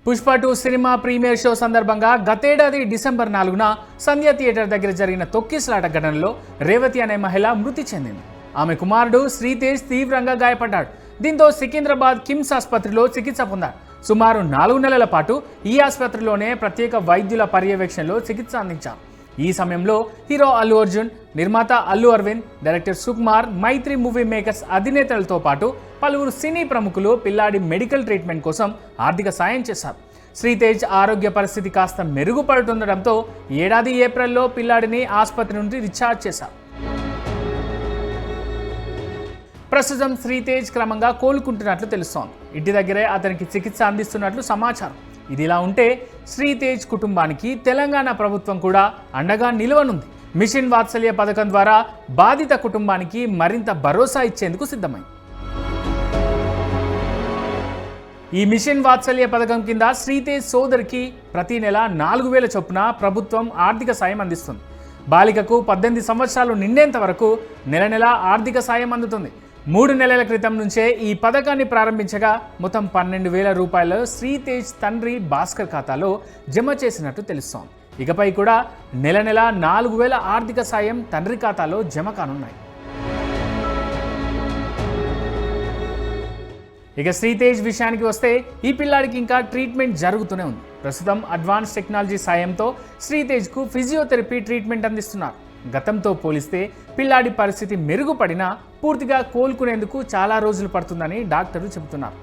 Pushpa 2 cinema premiere show సందర్భంగా గతేడాది December 4న సంధ్య theatre దగ్గర జరిగిన తొక్కిసలాట ఘటనలో రేవతి అనే మహిళ మృతి చెందింది. ఆమె కుమారుడు శ్రీతేజ్ తీవ్రంగా గాయపడ్డాడు. దీంతో సికింద్రాబాద్ కిమ్స్ ఆసుపత్రిలో చికిత్స పొందారు. సుమారు 4 నెలల పాటు ఈ ఆసుపత్రిలోనే ప్రత్యేక వైద్యుల పర్యవేక్షణలో చికిత్స అందించారు. ఈ సమయంలో హీరో అల్లు అర్జున్, నిర్మాత అల్లు అరవింద్, డైరెక్టర్ సుకుమార్, మైత్రి మూవీ మేకర్స్ అధినేతలతో పాటు పలువురు సినీ ప్రముఖులు పిల్లాడి మెడికల్ ట్రీట్మెంట్ కోసం ఆర్థిక సాయం చేశారు. శ్రీతేజ్ ఆరోగ్య పరిస్థితి కాస్త మెరుగుపడుతుండటంతో ఏడాది ఏప్రిల్లో పిల్లాడిని ఆసుపత్రి నుండి డిశ్చార్జ్ చేశారు. ప్రస్తుతం శ్రీతేజ్ క్రమంగా కోలుకుంటున్నట్లు తెలుస్తోంది. ఇంటి దగ్గరే అతనికి చికిత్స అందిస్తున్నట్లు సమాచారం. ఇదిలా ఉంటే శ్రీతేజ్ కుటుంబానికి తెలంగాణ ప్రభుత్వం కూడా అండగా నిలవనుంది. మిషన్ వాత్సల్య పథకం ద్వారా బాధిత కుటుంబానికి మరింత భరోసా ఇచ్చేందుకు సిద్ధమైంది. ఈ మిషన్ వాత్సల్య పథకం కింద శ్రీతేజ్ సోదరికి ప్రతి నెల 4,000 చొప్పున ప్రభుత్వం ఆర్థిక సాయం అందిస్తుంది. బాలికకు 18 సంవత్సరాలు నిండేంత వరకు నెల నెల ఆర్థిక సాయం అందుతుంది. 3 నెలల క్రితం నుంచే ఈ పథకాన్ని ప్రారంభించగా మొత్తం 12,000 రూపాయలు శ్రీతేజ్ తండ్రి భాస్కర్ ఖాతాలో జమ చేసినట్టు తెలుస్తోంది. ఇకపై కూడా నెల నెల 4,000 ఆర్థిక సాయం తండ్రి ఖాతాలో జమ కానున్నాయి. ఇక శ్రీతేజ్ విషయానికి వస్తే ఈ పిల్లాడికి ఇంకా ట్రీట్మెంట్ జరుగుతూనే ఉంది. ప్రస్తుతం అడ్వాన్స్ టెక్నాలజీ సాయంతో శ్రీతేజ్కు ఫిజియోథెరపీ ట్రీట్మెంట్ అందిస్తున్నారు. గతంతో పోలిస్తే పిల్లాడి పరిస్థితి మెరుగుపడినా పూర్తిగా కోలుకునేందుకు చాలా రోజులు పడుతుందని డాక్టర్లు చెబుతున్నారు.